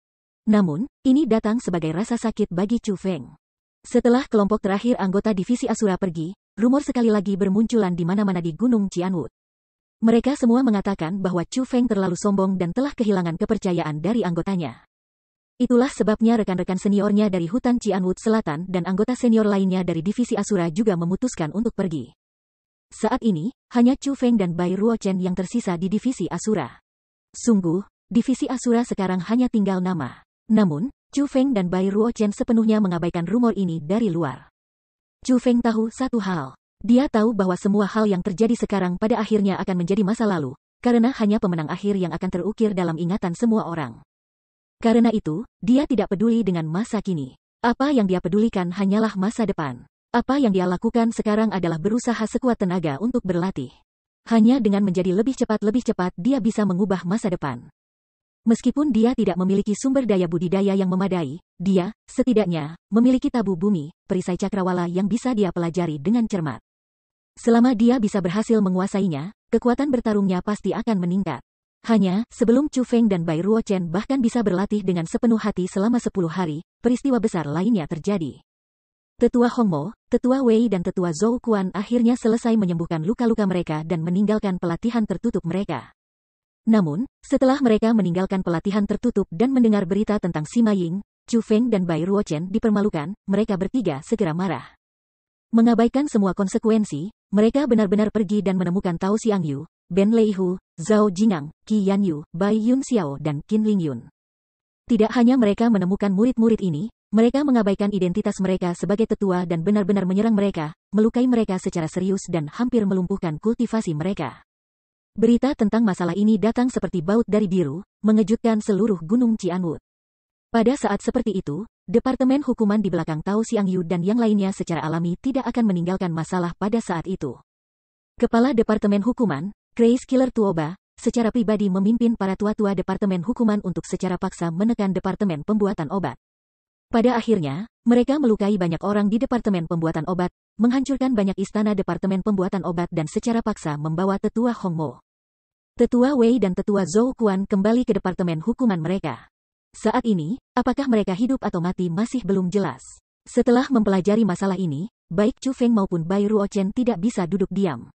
Namun, ini datang sebagai rasa sakit bagi Chu Feng. Setelah kelompok terakhir anggota divisi Asura pergi, rumor sekali lagi bermunculan di mana-mana di Gunung Cianwood. Mereka semua mengatakan bahwa Chu Feng terlalu sombong dan telah kehilangan kepercayaan dari anggotanya. Itulah sebabnya rekan-rekan seniornya dari hutan Cianwood Selatan dan anggota senior lainnya dari divisi Asura juga memutuskan untuk pergi. Saat ini, hanya Chu Feng dan Bai Ruochen yang tersisa di divisi Asura. Sungguh, divisi Asura sekarang hanya tinggal nama. Namun, Chu Feng dan Bai Ruochen sepenuhnya mengabaikan rumor ini dari luar. Chu Feng tahu satu hal. Dia tahu bahwa semua hal yang terjadi sekarang pada akhirnya akan menjadi masa lalu, karena hanya pemenang akhir yang akan terukir dalam ingatan semua orang. Karena itu, dia tidak peduli dengan masa kini. Apa yang dia pedulikan hanyalah masa depan. Apa yang dia lakukan sekarang adalah berusaha sekuat tenaga untuk berlatih. Hanya dengan menjadi lebih cepat dia bisa mengubah masa depan. Meskipun dia tidak memiliki sumber daya budidaya yang memadai, dia, setidaknya, memiliki tabu bumi, perisai cakrawala yang bisa dia pelajari dengan cermat. Selama dia bisa berhasil menguasainya, kekuatan bertarungnya pasti akan meningkat. Hanya, sebelum Chu Feng dan Bai Ruochen bahkan bisa berlatih dengan sepenuh hati selama 10 hari, peristiwa besar lainnya terjadi. Tetua Hongmo, Tetua Wei dan Tetua Zhou Quan akhirnya selesai menyembuhkan luka-luka mereka dan meninggalkan pelatihan tertutup mereka. Namun, setelah mereka meninggalkan pelatihan tertutup dan mendengar berita tentang Sima Ying, Chu Feng dan Bai Ruochen dipermalukan, mereka bertiga segera marah. Mengabaikan semua konsekuensi, mereka benar-benar pergi dan menemukan Tao Xiangyu, Ben Leihu, Zhao Jingang, Qi Yanyu, Bai Yun Xiao dan Qin Lingyun. Tidak hanya mereka menemukan murid-murid ini, mereka mengabaikan identitas mereka sebagai tetua dan benar-benar menyerang mereka, melukai mereka secara serius dan hampir melumpuhkan kultivasi mereka. Berita tentang masalah ini datang seperti baut dari biru, mengejutkan seluruh Gunung Cianwood. Pada saat seperti itu, Departemen Hukuman di belakang Tao Xiangyu dan yang lainnya secara alami tidak akan meninggalkan masalah pada saat itu. Kepala Departemen Hukuman, Grace Killer Tuoba, secara pribadi memimpin para tua-tua Departemen Hukuman untuk secara paksa menekan Departemen Pembuatan Obat. Pada akhirnya, mereka melukai banyak orang di Departemen Pembuatan Obat, menghancurkan banyak istana Departemen Pembuatan Obat dan secara paksa membawa Tetua Hongmo. Tetua Wei dan Tetua Zhou Quan kembali ke Departemen Hukuman mereka. Saat ini, apakah mereka hidup atau mati masih belum jelas. Setelah mempelajari masalah ini, baik Chu Feng maupun Bai Ruochen tidak bisa duduk diam.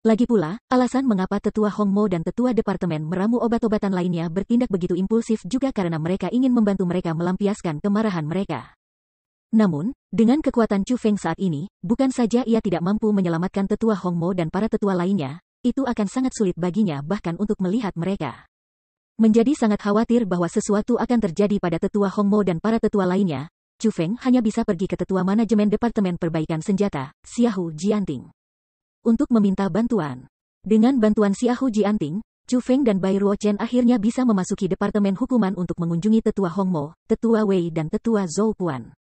Lagi pula, alasan mengapa Tetua Hongmo dan Tetua Departemen meramu obat-obatan lainnya bertindak begitu impulsif juga karena mereka ingin membantu mereka melampiaskan kemarahan mereka. Namun, dengan kekuatan Chu Feng saat ini, bukan saja ia tidak mampu menyelamatkan Tetua Hongmo dan para tetua lainnya, itu akan sangat sulit baginya bahkan untuk melihat mereka. Menjadi sangat khawatir bahwa sesuatu akan terjadi pada Tetua Hongmo dan para tetua lainnya, Chu Feng hanya bisa pergi ke Tetua Manajemen Departemen Perbaikan Senjata, Xiahu Jianting, untuk meminta bantuan. Dengan bantuan Xiahu Jianting, Chu Feng dan Bai Ruochen akhirnya bisa memasuki Departemen Hukuman untuk mengunjungi Tetua Hongmo, Tetua Wei dan Tetua Zhou Quan.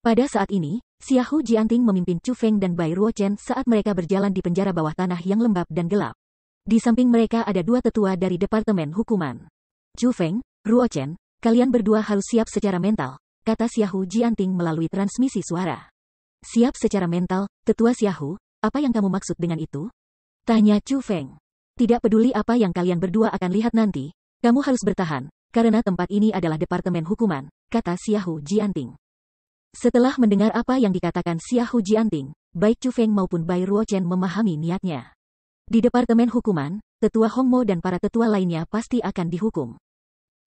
Pada saat ini, Xiahu Jianting memimpin Chu Feng dan Bai Ruochen saat mereka berjalan di penjara bawah tanah yang lembab dan gelap. Di samping mereka ada dua tetua dari Departemen Hukuman. Chu Feng, Ruochen, kalian berdua harus siap secara mental, kata Xiahu Jianting melalui transmisi suara. Siap secara mental, Tetua Xiahu, apa yang kamu maksud dengan itu? Tanya Chu Feng. Tidak peduli apa yang kalian berdua akan lihat nanti, kamu harus bertahan, karena tempat ini adalah Departemen Hukuman, kata Xiahu Jianting. Setelah mendengar apa yang dikatakan Xiahu Jianting, baik Chu Feng maupun Bai Ruochen memahami niatnya. Di Departemen Hukuman, Tetua Hongmo dan para tetua lainnya pasti akan dihukum.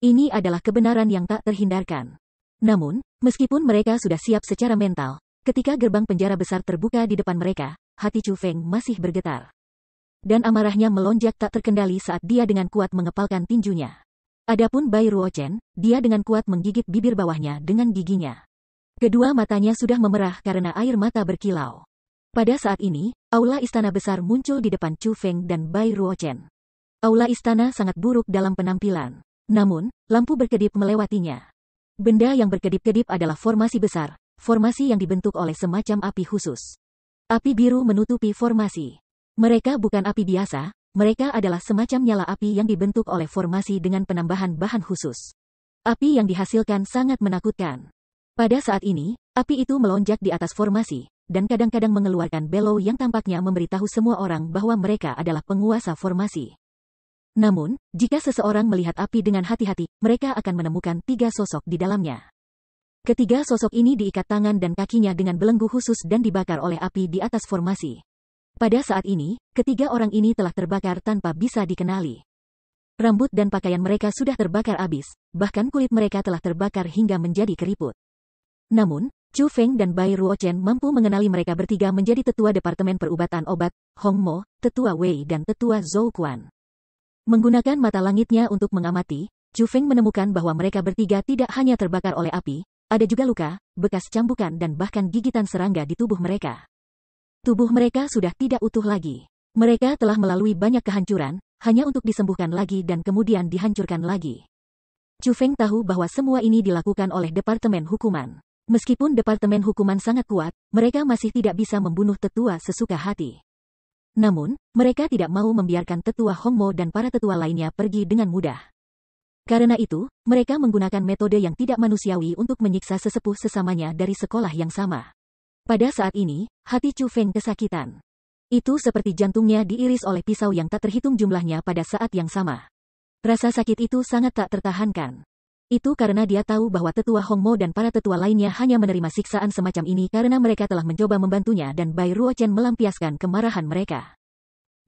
Ini adalah kebenaran yang tak terhindarkan. Namun, meskipun mereka sudah siap secara mental, ketika gerbang penjara besar terbuka di depan mereka, hati Chu Feng masih bergetar. Dan amarahnya melonjak tak terkendali saat dia dengan kuat mengepalkan tinjunya. Adapun Bai Ruochen, dia dengan kuat menggigit bibir bawahnya dengan giginya. Kedua matanya sudah memerah karena air mata berkilau. Pada saat ini, aula istana besar muncul di depan Chu Feng dan Bai Ruochen. Aula istana sangat buruk dalam penampilan. Namun, lampu berkedip melewatinya. Benda yang berkedip-kedip adalah formasi besar, formasi yang dibentuk oleh semacam api khusus. Api biru menutupi formasi. Mereka bukan api biasa, mereka adalah semacam nyala api yang dibentuk oleh formasi dengan penambahan bahan khusus. Api yang dihasilkan sangat menakutkan. Pada saat ini, api itu melonjak di atas formasi, dan kadang-kadang mengeluarkan belau yang tampaknya memberitahu semua orang bahwa mereka adalah penguasa formasi. Namun, jika seseorang melihat api dengan hati-hati, mereka akan menemukan tiga sosok di dalamnya. Ketiga sosok ini diikat tangan dan kakinya dengan belenggu khusus dan dibakar oleh api di atas formasi. Pada saat ini, ketiga orang ini telah terbakar tanpa bisa dikenali. Rambut dan pakaian mereka sudah terbakar habis, bahkan kulit mereka telah terbakar hingga menjadi keriput. Namun, Chu Feng dan Bai Ruochen mampu mengenali mereka bertiga menjadi tetua Departemen Perubatan Obat, Hongmo, Tetua Wei dan Tetua Zhou Quan. Menggunakan mata langitnya untuk mengamati, Chu Feng menemukan bahwa mereka bertiga tidak hanya terbakar oleh api, ada juga luka, bekas cambukan dan bahkan gigitan serangga di tubuh mereka. Tubuh mereka sudah tidak utuh lagi. Mereka telah melalui banyak kehancuran, hanya untuk disembuhkan lagi dan kemudian dihancurkan lagi. Chu Feng tahu bahwa semua ini dilakukan oleh Departemen Hukuman. Meskipun Departemen Hukuman sangat kuat, mereka masih tidak bisa membunuh tetua sesuka hati. Namun, mereka tidak mau membiarkan Tetua Hongmo dan para tetua lainnya pergi dengan mudah. Karena itu, mereka menggunakan metode yang tidak manusiawi untuk menyiksa sesepuh sesamanya dari sekolah yang sama. Pada saat ini, hati Chu Feng kesakitan. Itu seperti jantungnya diiris oleh pisau yang tak terhitung jumlahnya pada saat yang sama. Rasa sakit itu sangat tak tertahankan. Itu karena dia tahu bahwa tetua Hongmo dan para tetua lainnya hanya menerima siksaan semacam ini karena mereka telah mencoba membantunya dan Bai Ruochen melampiaskan kemarahan mereka.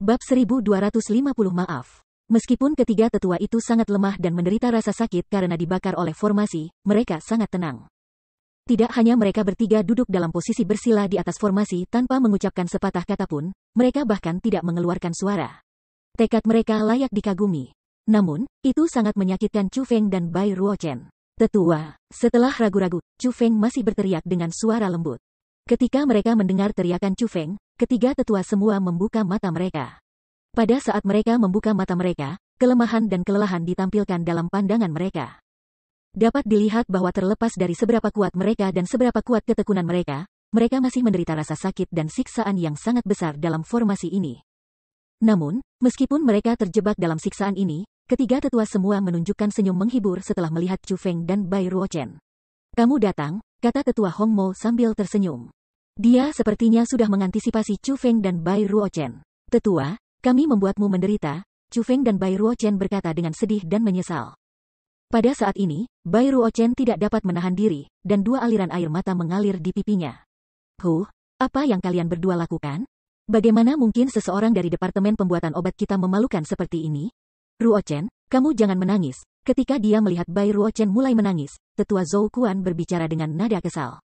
Bab 1250 Maaf. Meskipun ketiga tetua itu sangat lemah dan menderita rasa sakit karena dibakar oleh formasi, mereka sangat tenang. Tidak hanya mereka bertiga duduk dalam posisi bersila di atas formasi tanpa mengucapkan sepatah kata pun, mereka bahkan tidak mengeluarkan suara. Tekad mereka layak dikagumi. Namun, itu sangat menyakitkan Chu Feng dan Bai Ruochen. Tetua, setelah ragu-ragu, Chu Feng masih berteriak dengan suara lembut. Ketika mereka mendengar teriakan Chu Feng, ketiga tetua semua membuka mata mereka. Pada saat mereka membuka mata mereka, kelemahan dan kelelahan ditampilkan dalam pandangan mereka. Dapat dilihat bahwa terlepas dari seberapa kuat mereka dan seberapa kuat ketekunan mereka, mereka masih menderita rasa sakit dan siksaan yang sangat besar dalam formasi ini. Namun, meskipun mereka terjebak dalam siksaan ini, ketiga tetua semua menunjukkan senyum menghibur setelah melihat Chu Feng dan Bai Ruochen. Kamu datang, kata tetua Hongmo sambil tersenyum. Dia sepertinya sudah mengantisipasi Chu Feng dan Bai Ruochen. Tetua, kami membuatmu menderita, Chu Feng dan Bai Ruochen berkata dengan sedih dan menyesal. Pada saat ini, Bai Ruochen tidak dapat menahan diri, dan dua aliran air mata mengalir di pipinya. Apa yang kalian berdua lakukan? Bagaimana mungkin seseorang dari departemen pembuatan obat kita memalukan seperti ini? Ruochen, kamu jangan menangis. Ketika dia melihat Bai Ruochen mulai menangis, tetua Zhou Kuan berbicara dengan nada kesal.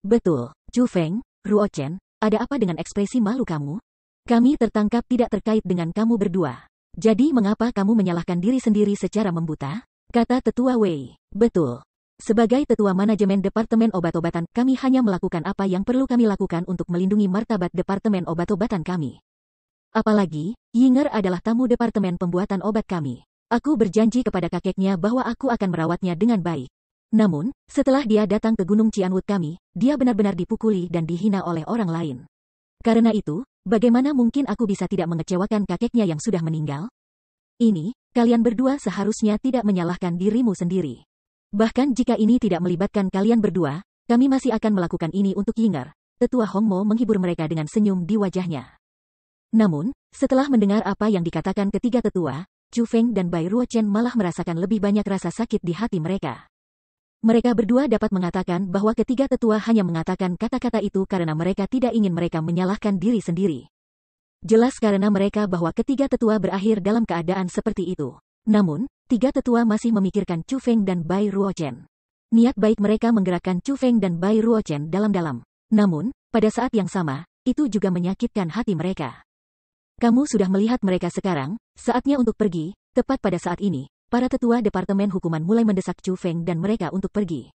Betul, Chu Feng, Ruochen, ada apa dengan ekspresi malu kamu? Kami tertangkap tidak terkait dengan kamu berdua. Jadi mengapa kamu menyalahkan diri sendiri secara membuta? Kata tetua Wei. Betul. Sebagai tetua manajemen Departemen Obat-obatan, kami hanya melakukan apa yang perlu kami lakukan untuk melindungi martabat Departemen Obat-obatan kami. Apalagi, Yinger adalah tamu Departemen Pembuatan Obat kami. Aku berjanji kepada kakeknya bahwa aku akan merawatnya dengan baik. Namun, setelah dia datang ke Gunung Cianwood kami, dia benar-benar dipukuli dan dihina oleh orang lain. Karena itu, bagaimana mungkin aku bisa tidak mengecewakan kakeknya yang sudah meninggal? Ini, kalian berdua seharusnya tidak menyalahkan dirimu sendiri. Bahkan jika ini tidak melibatkan kalian berdua, kami masih akan melakukan ini untuk Yinger. Tetua Hongmo menghibur mereka dengan senyum di wajahnya. Namun, setelah mendengar apa yang dikatakan ketiga tetua, Chu Feng dan Bai Ruochen malah merasakan lebih banyak rasa sakit di hati mereka. Mereka berdua dapat mengatakan bahwa ketiga tetua hanya mengatakan kata-kata itu karena mereka tidak ingin mereka menyalahkan diri sendiri. Jelas karena mereka bahwa ketiga tetua berakhir dalam keadaan seperti itu. Namun, tiga tetua masih memikirkan Chu Feng dan Bai Ruochen. Niat baik mereka menggerakkan Chu Feng dan Bai Ruochen dalam-dalam. Namun, pada saat yang sama, itu juga menyakitkan hati mereka. Kamu sudah melihat mereka sekarang, saatnya untuk pergi. Tepat pada saat ini, para tetua Departemen Hukuman mulai mendesak Chu Feng dan mereka untuk pergi.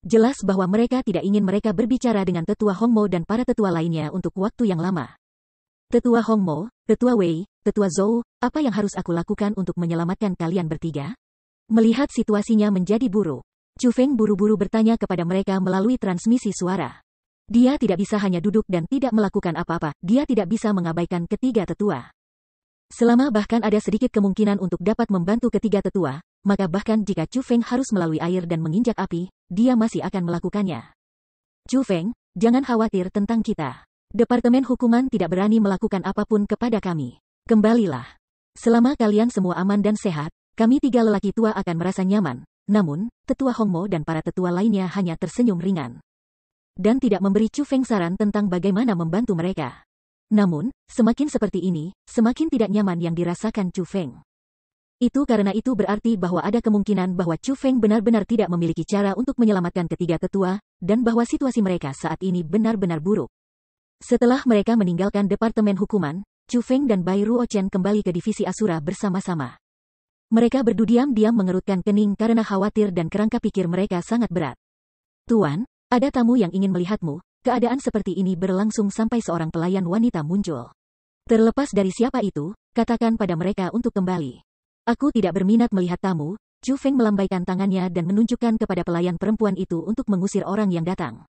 Jelas bahwa mereka tidak ingin mereka berbicara dengan tetua Hongmo dan para tetua lainnya untuk waktu yang lama. Tetua Hongmo, tetua Wei, tetua Zhou, apa yang harus aku lakukan untuk menyelamatkan kalian bertiga? Melihat situasinya menjadi buruk, Chu Feng buru-buru bertanya kepada mereka melalui transmisi suara. Dia tidak bisa hanya duduk dan tidak melakukan apa-apa, dia tidak bisa mengabaikan ketiga tetua. Selama bahkan ada sedikit kemungkinan untuk dapat membantu ketiga tetua, maka bahkan jika Chu Feng harus melalui air dan menginjak api, dia masih akan melakukannya. Chu Feng, jangan khawatir tentang kita. Departemen Hukuman tidak berani melakukan apapun kepada kami. Kembalilah. Selama kalian semua aman dan sehat, kami tiga lelaki tua akan merasa nyaman. Namun, tetua Hongmo dan para tetua lainnya hanya tersenyum ringan. Dan tidak memberi Chu Feng saran tentang bagaimana membantu mereka. Namun, semakin seperti ini, semakin tidak nyaman yang dirasakan Chu Feng. Itu karena itu berarti bahwa ada kemungkinan bahwa Chu Feng benar-benar tidak memiliki cara untuk menyelamatkan ketiga tetua, dan bahwa situasi mereka saat ini benar-benar buruk. Setelah mereka meninggalkan Departemen Hukuman, Chu Feng dan Bai Ruochen kembali ke Divisi Asura bersama-sama. Mereka berdiam-diam mengerutkan kening karena khawatir dan kerangka pikir mereka sangat berat. Tuan, ada tamu yang ingin melihatmu. Keadaan seperti ini berlangsung sampai seorang pelayan wanita muncul. Terlepas dari siapa itu, katakan pada mereka untuk kembali. Aku tidak berminat melihat tamu. Chu Feng melambaikan tangannya dan menunjukkan kepada pelayan perempuan itu untuk mengusir orang yang datang.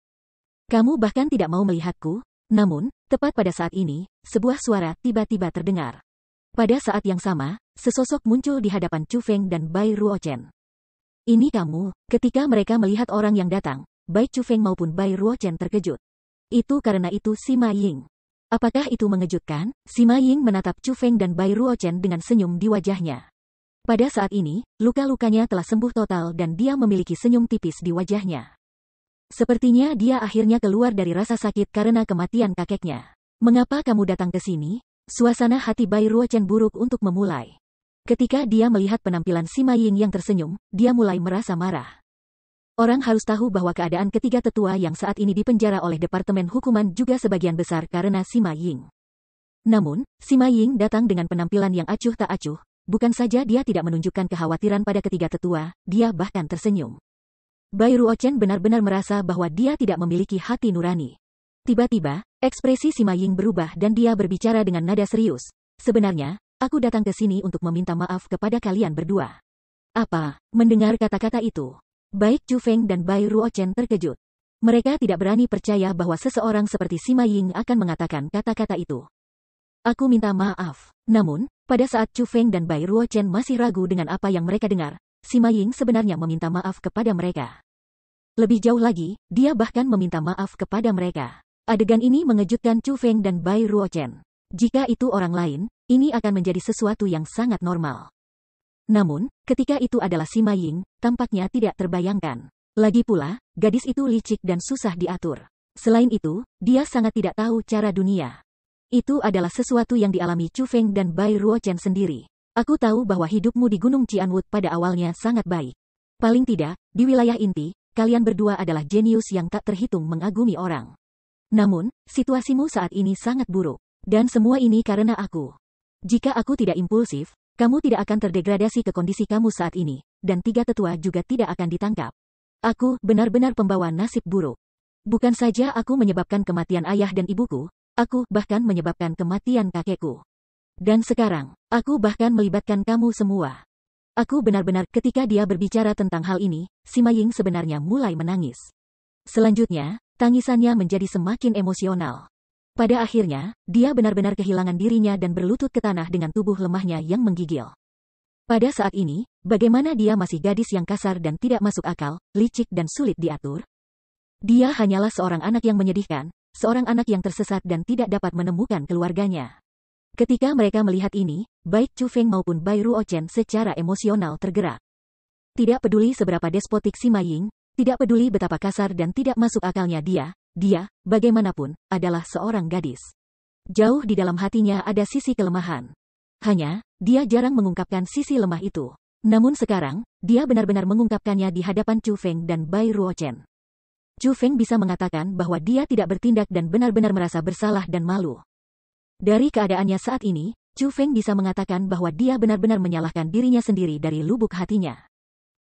Kamu bahkan tidak mau melihatku? Namun, tepat pada saat ini, sebuah suara tiba-tiba terdengar. Pada saat yang sama, sesosok muncul di hadapan Chu Feng dan Bai Ruochen. Ini kamu. Ketika mereka melihat orang yang datang, baik Chu Feng maupun Bai Ruochen terkejut. Itu karena itu Sima Ying. Apakah itu mengejutkan? Sima Ying menatap Chu Feng dan Bai Ruochen dengan senyum di wajahnya. Pada saat ini, luka-lukanya telah sembuh total dan dia memiliki senyum tipis di wajahnya. Sepertinya dia akhirnya keluar dari rasa sakit karena kematian kakeknya. Mengapa kamu datang ke sini? Suasana hati Bai Ruochen buruk untuk memulai. Ketika dia melihat penampilan Sima Ying yang tersenyum, dia mulai merasa marah. Orang harus tahu bahwa keadaan ketiga tetua yang saat ini dipenjara oleh Departemen Hukuman juga sebagian besar karena Sima Ying. Namun, Sima Ying datang dengan penampilan yang acuh tak acuh. Bukan saja dia tidak menunjukkan kekhawatiran pada ketiga tetua, dia bahkan tersenyum. Bai Ruochen benar-benar merasa bahwa dia tidak memiliki hati nurani. Tiba-tiba, ekspresi Sima Ying berubah dan dia berbicara dengan nada serius. Sebenarnya, aku datang ke sini untuk meminta maaf kepada kalian berdua. Apa? Mendengar kata-kata itu, baik Chu Feng dan Bai Ruochen terkejut. Mereka tidak berani percaya bahwa seseorang seperti Sima Ying akan mengatakan kata-kata itu. Aku minta maaf. Namun, pada saat Chu Feng dan Bai Ruochen masih ragu dengan apa yang mereka dengar, Sima Ying sebenarnya meminta maaf kepada mereka. Lebih jauh lagi, dia bahkan meminta maaf kepada mereka. Adegan ini mengejutkan Chu Feng dan Bai Ruochen. Jika itu orang lain, ini akan menjadi sesuatu yang sangat normal. Namun, ketika itu adalah Sima Ying, tampaknya tidak terbayangkan. Lagi pula, gadis itu licik dan susah diatur. Selain itu, dia sangat tidak tahu cara dunia. Itu adalah sesuatu yang dialami Chu Feng dan Bai Ruochen sendiri. Aku tahu bahwa hidupmu di Gunung Qianwood pada awalnya sangat baik. Paling tidak, di wilayah inti, kalian berdua adalah jenius yang tak terhitung mengagumi orang. Namun, situasimu saat ini sangat buruk. Dan semua ini karena aku. Jika aku tidak impulsif, kamu tidak akan terdegradasi ke kondisi kamu saat ini, dan tiga tetua juga tidak akan ditangkap. Aku benar-benar pembawa nasib buruk. Bukan saja aku menyebabkan kematian ayah dan ibuku, aku bahkan menyebabkan kematian kakekku. Dan sekarang, aku bahkan melibatkan kamu semua. Aku benar-benar ketika dia berbicara tentang hal ini, Sima Ying sebenarnya mulai menangis. Selanjutnya, tangisannya menjadi semakin emosional. Pada akhirnya, dia benar-benar kehilangan dirinya dan berlutut ke tanah dengan tubuh lemahnya yang menggigil. Pada saat ini, bagaimana dia masih gadis yang kasar dan tidak masuk akal, licik dan sulit diatur? Dia hanyalah seorang anak yang menyedihkan, seorang anak yang tersesat dan tidak dapat menemukan keluarganya. Ketika mereka melihat ini, baik Chu Feng maupun Bai Ruochen secara emosional tergerak. Tidak peduli seberapa despotik Sima Ying, tidak peduli betapa kasar dan tidak masuk akalnya dia, bagaimanapun, adalah seorang gadis. Jauh di dalam hatinya ada sisi kelemahan. Hanya, dia jarang mengungkapkan sisi lemah itu. Namun sekarang, dia benar-benar mengungkapkannya di hadapan Chu Feng dan Bai Ruochen. Chu Feng bisa mengatakan bahwa dia tidak bertindak dan benar-benar merasa bersalah dan malu. Dari keadaannya saat ini, Chu Feng bisa mengatakan bahwa dia benar-benar menyalahkan dirinya sendiri dari lubuk hatinya.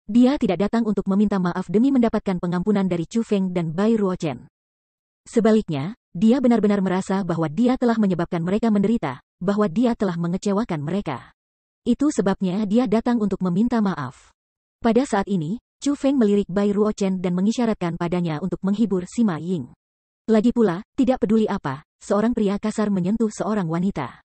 Dia tidak datang untuk meminta maaf demi mendapatkan pengampunan dari Chu Feng dan Bai Ruochen. Sebaliknya, dia benar-benar merasa bahwa dia telah menyebabkan mereka menderita, bahwa dia telah mengecewakan mereka. Itu sebabnya dia datang untuk meminta maaf. Pada saat ini, Chu Feng melirik Bai Ruochen dan mengisyaratkan padanya untuk menghibur Sima Ying. Lagi pula, tidak peduli apa, seorang pria kasar menyentuh seorang wanita.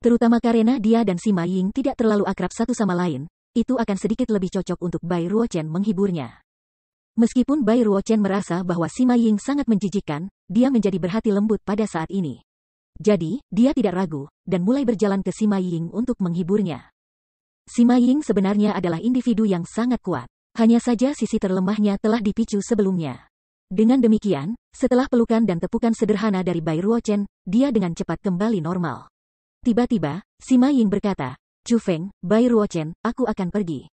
Terutama karena dia dan Sima Ying tidak terlalu akrab satu sama lain, itu akan sedikit lebih cocok untuk Bai Ruochen menghiburnya. Meskipun Bai Ruochen merasa bahwa Sima Ying sangat menjijikkan, dia menjadi berhati lembut pada saat ini. Jadi, dia tidak ragu, dan mulai berjalan ke Sima Ying untuk menghiburnya. Sima Ying sebenarnya adalah individu yang sangat kuat. Hanya saja sisi terlemahnya telah dipicu sebelumnya. Dengan demikian, setelah pelukan dan tepukan sederhana dari Bai Ruochen, dia dengan cepat kembali normal. Tiba-tiba, Sima Ying berkata, Chu Feng, Bai Ruochen, aku akan pergi.